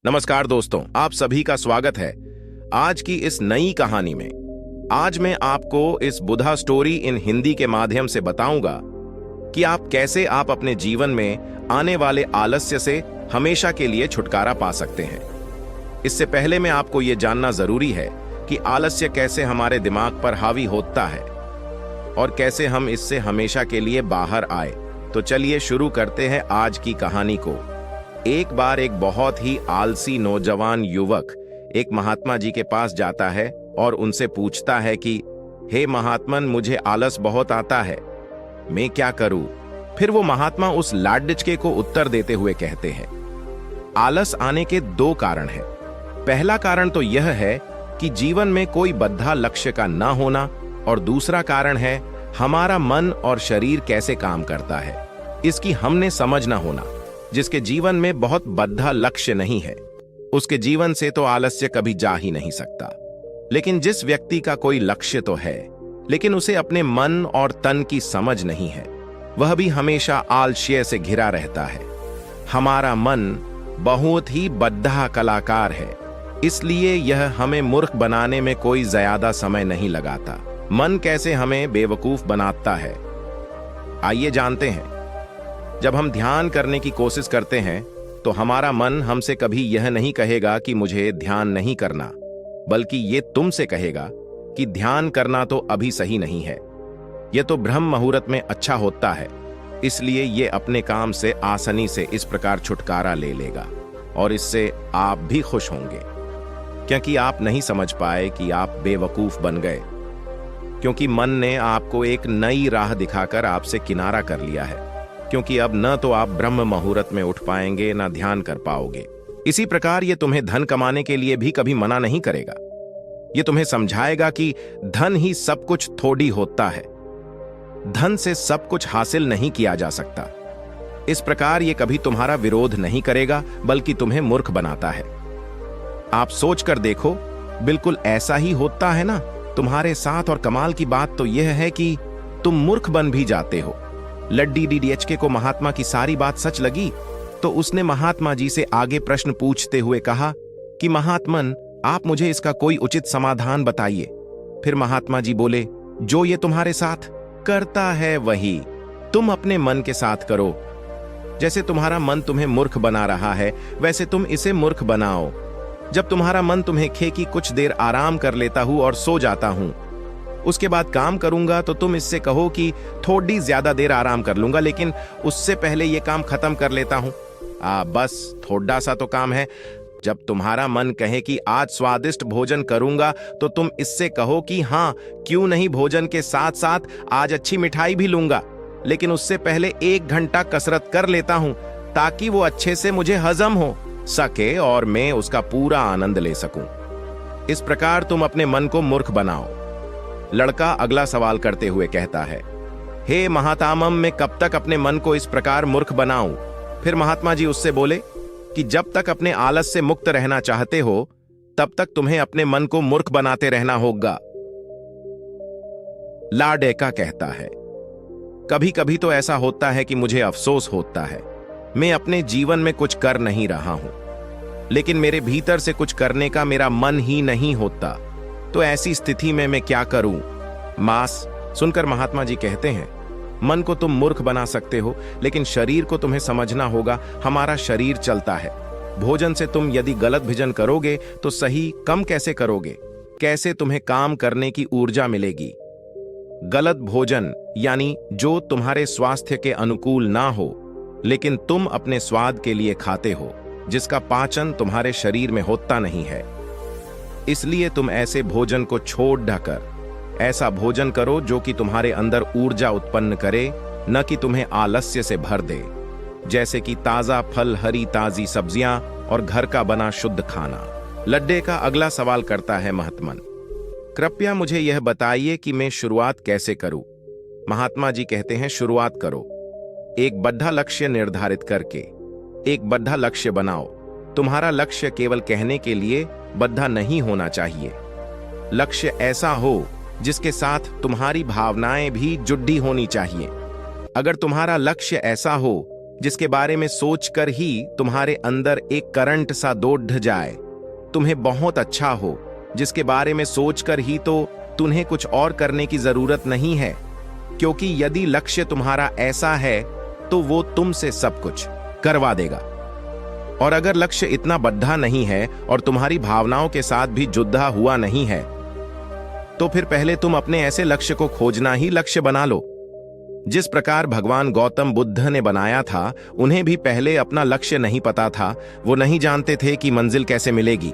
नमस्कार दोस्तों, आप सभी का स्वागत है आज की इस नई कहानी में। आज मैं आपको इस बुधा स्टोरी इन हिंदी के माध्यम से बताऊंगा कि आप कैसे अपने जीवन में आने वाले आलस्य से हमेशा के लिए छुटकारा पा सकते हैं। इससे पहले में आपको यह जानना जरूरी है कि आलस्य कैसे हमारे दिमाग पर हावी होता है और कैसे हम इससे हमेशा के लिए बाहर आए। तो चलिए शुरू करते हैं आज की कहानी को। एक बार एक बहुत ही आलसी नौजवान युवक एक महात्मा जी के पास जाता है और उनसे पूछता है कि हे महात्मन, मुझे आलस बहुत आता है, मैं क्या करूं? फिर वो महात्मा उस लाड्डचके को उत्तर देते हुए कहते हैं, आलस आने के दो कारण हैं। पहला कारण तो यह है कि जीवन में कोई बद्धा लक्ष्य का ना होना, और दूसरा कारण है हमारा मन और शरीर कैसे काम करता है, इसकी हमने समझ ना होना। जिसके जीवन में बहुत बद्धा लक्ष्य नहीं है, उसके जीवन से तो आलस्य कभी जा ही नहीं सकता। लेकिन जिस व्यक्ति का कोई लक्ष्य तो है, लेकिन उसे अपने मन और तन की समझ नहीं है, वह भी हमेशा आलस्य से घिरा रहता है। हमारा मन बहुत ही बद्धा कलाकार है, इसलिए यह हमें मूर्ख बनाने में कोई ज्यादा समय नहीं लगाता। मन कैसे हमें बेवकूफ बनाता है, आइए जानते हैं। जब हम ध्यान करने की कोशिश करते हैं तो हमारा मन हमसे कभी यह नहीं कहेगा कि मुझे ध्यान नहीं करना, बल्कि ये तुमसे कहेगा कि ध्यान करना तो अभी सही नहीं है, यह तो ब्रह्म मुहूर्त में अच्छा होता है। इसलिए ये अपने काम से आसानी से इस प्रकार छुटकारा ले लेगा और इससे आप भी खुश होंगे, क्योंकि आप नहीं समझ पाए कि आप बेवकूफ बन गए, क्योंकि मन ने आपको एक नई राह दिखाकर आपसे किनारा कर लिया है। क्योंकि अब न तो आप ब्रह्म मुहूर्त में उठ पाएंगे, न ध्यान कर पाओगे। इसी प्रकार ये तुम्हें धन कमाने के लिए भी कभी मना नहीं करेगा। ये तुम्हें समझाएगा कि धन ही सब कुछ थोड़ी होता है, धन से सब कुछ हासिल नहीं किया जा सकता। इस प्रकार ये कभी तुम्हारा विरोध नहीं करेगा, बल्कि तुम्हें मूर्ख बनाता है। आप सोचकर देखो, बिल्कुल ऐसा ही होता है ना तुम्हारे साथ। और कमाल की बात तो यह है कि तुम मूर्ख बन भी जाते हो। लड्डी डीडीएचके को महात्मा की सारी बात सच लगी, तो उसने महात्मा जी से आगे प्रश्न पूछते हुए कहा कि महात्मन, आप मुझे इसका कोई उचित समाधान बताइए। फिर महात्मा जी बोले, जो ये तुम्हारे साथ करता है वही तुम अपने मन के साथ करो। जैसे तुम्हारा मन तुम्हें मूर्ख बना रहा है, वैसे तुम इसे मूर्ख बनाओ। जब तुम्हारा मन तुम्हें कहे कि कुछ देर आराम कर लेता हूं और सो जाता हूं, उसके बाद काम करूंगा, तो तुम इससे कहो कि थोड़ी ज्यादा देर आराम कर लूंगा, लेकिन उससे पहले यह काम खत्म कर लेता हूं। बस थोड़ा सा तो काम है। जब तुम्हारा मन कहे कि आज स्वादिष्ट भोजन करूंगा, तो तुम इससे कहो कि हाँ, क्यों नहीं, भोजन के साथ साथ आज अच्छी मिठाई भी लूंगा, लेकिन उससे पहले 1 घंटा कसरत कर लेता हूं, ताकि वो अच्छे से मुझे हजम हो सके और मैं उसका पूरा आनंद ले सकूं। इस प्रकार तुम अपने मन को मूर्ख बनाओ। लड़का अगला सवाल करते हुए कहता है, हे महातामम, मैं कब तक अपने मन को इस प्रकार मूर्ख बनाऊं? फिर महात्मा जी उससे बोले कि जब तक अपने आलस से मुक्त रहना चाहते हो, तब तक तुम्हें अपने मन को मूर्ख बनाते रहना होगा। लाडेका कहता है, कभी कभी तो ऐसा होता है कि मुझे अफसोस होता है, मैं अपने जीवन में कुछ कर नहीं रहा हूं, लेकिन मेरे भीतर से कुछ करने का मेरा मन ही नहीं होता। तो ऐसी स्थिति में मैं क्या करूं? मास सुनकर महात्मा जी कहते हैं, मन को तुम मूर्ख बना सकते हो, लेकिन शरीर को तुम्हें समझना होगा। हमारा शरीर चलता है। भोजन से तुम यदि गलत भोजन करोगे तो सही कम कैसे करोगे? कैसे तुम्हें काम करने की ऊर्जा मिलेगी? गलत भोजन यानी जो तुम्हारे स्वास्थ्य के अनुकूल ना हो, लेकिन तुम अपने स्वाद के लिए खाते हो, जिसका पाचन तुम्हारे शरीर में होता नहीं है। इसलिए तुम ऐसे भोजन को छोड़ ढकर ऐसा भोजन करो जो कि तुम्हारे अंदर ऊर्जा उत्पन्न करे, न कि तुम्हें आलस्य से भर दे। जैसे कि ताजा फल, हरी ताजी सब्जियां और घर का बना शुद्ध खाना। लड्डे का अगला सवाल करता है, महात्मन, कृपया मुझे यह बताइए कि मैं शुरुआत कैसे करूं? महात्मा जी कहते हैं, शुरुआत करो। एक बड़ा लक्ष्य निर्धारित करके एक बड़ा लक्ष्य बनाओ। तुम्हारा लक्ष्य केवल कहने के लिए बद्धा नहीं होना चाहिए। लक्ष्य ऐसा हो जिसके साथ तुम्हारी भावनाएं भी जुड़ी होनी चाहिए। अगर तुम्हारा लक्ष्य ऐसा हो जिसके बारे में सोचकर ही तुम्हारे अंदर एक करंट सा दौड़ जाए, तुम्हें बहुत अच्छा हो, जिसके बारे में सोचकर ही तो तुम्हें कुछ और करने की जरूरत नहीं है, क्योंकि यदि लक्ष्य तुम्हारा ऐसा है तो वो तुमसे सब कुछ करवा देगा। और अगर लक्ष्य इतना बद्धा नहीं है और तुम्हारी भावनाओं के साथ भी जुड़ा हुआ नहीं है, तो फिर पहले तुम अपने ऐसे लक्ष्य को खोजना ही लक्ष्य बना लो। जिस प्रकार भगवान गौतम बुद्ध ने बनाया था, उन्हें भी पहले अपना लक्ष्य नहीं पता था। वो नहीं जानते थे कि मंजिल कैसे मिलेगी।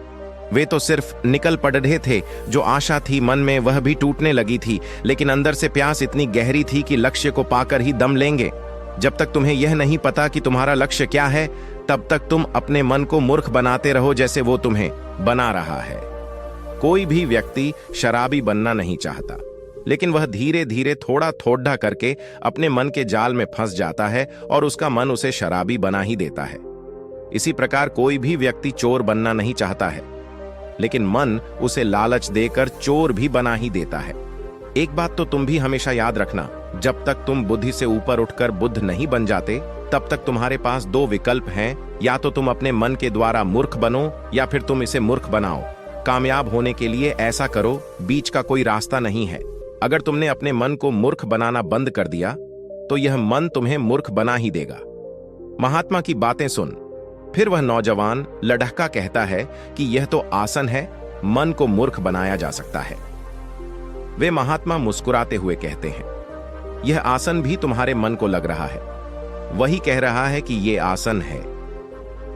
वे तो सिर्फ निकल पड़ रहे थे। जो आशा थी मन में वह भी टूटने लगी थी, लेकिन अंदर से प्यास इतनी गहरी थी कि लक्ष्य को पाकर ही दम लेंगे। जब तक तुम्हें यह नहीं पता कि तुम्हारा लक्ष्य क्या है, तब तक तुम अपने मन को मूर्ख बनाते रहो जैसे वो तुम्हें बना रहा है। कोई भी व्यक्ति शराबी बनना नहीं चाहता, लेकिन वह धीरे धीरे थोड़ा थोड़ा करके अपने मन के जाल में फंस जाता है और उसका मन उसे शराबी बना ही देता है। इसी प्रकार कोई भी व्यक्ति चोर बनना नहीं चाहता है, लेकिन मन उसे लालच देकर चोर भी बना ही देता है। एक बात तो तुम भी हमेशा याद रखना, जब तक तुम बुद्धि से ऊपर उठकर बुद्ध नहीं बन जाते, तब तक तुम्हारे पास दो विकल्प हैं। या तो तुम अपने मन के द्वारा मूर्ख बनो, या फिर तुम इसे मूर्ख बनाओ। कामयाब होने के लिए ऐसा करो, बीच का कोई रास्ता नहीं है। अगर तुमने अपने मन को मूर्ख बनाना बंद कर दिया, तो यह मन तुम्हें मूर्ख बना ही देगा। महात्मा की बातें सुन। फिर वह नौजवान लड़का कहता है कि यह तो आसन है, मन को मूर्ख बनाया जा सकता है। वे महात्मा मुस्कुराते हुए कहते हैं, यह आसन भी तुम्हारे मन को लग रहा है। वही कह रहा है कि ये आसन है।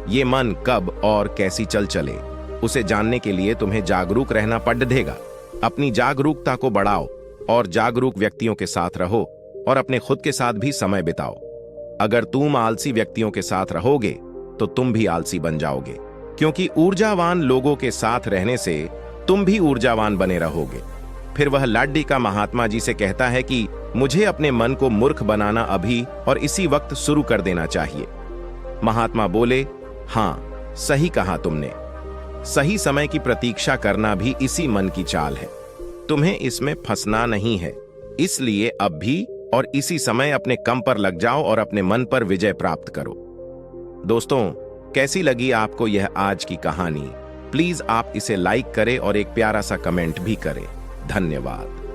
ये मन कब और कैसी चल चले, उसे जानने के लिए तुम्हें जागरूक रहना पड़ेगा। अपनी जागरूकता को बढ़ाओ और जागरूक व्यक्तियों के साथ रहो और अपने खुद के साथ भी समय बिताओ। अगर तुम आलसी व्यक्तियों के साथ रहोगे तो तुम भी आलसी बन जाओगे, क्योंकि ऊर्जावान लोगों के साथ रहने से तुम भी ऊर्जावान बने रहोगे। फिर वह लाड्डी का महात्मा जी से कहता है कि मुझे अपने मन को मूर्ख बनाना अभी और इसी वक्त शुरू कर देना चाहिए। महात्मा बोले, हाँ सही कहा तुमने। सही समय की प्रतीक्षा करना भी इसी मन की चाल है। तुम्हें इसमें फंसना नहीं है। इसलिए अब भी और इसी समय अपने कम पर लग जाओ और अपने मन पर विजय प्राप्त करो। दोस्तों, कैसी लगी आपको यह आज की कहानी? प्लीज आप इसे लाइक करें और एक प्यारा सा कमेंट भी करें। धन्यवाद।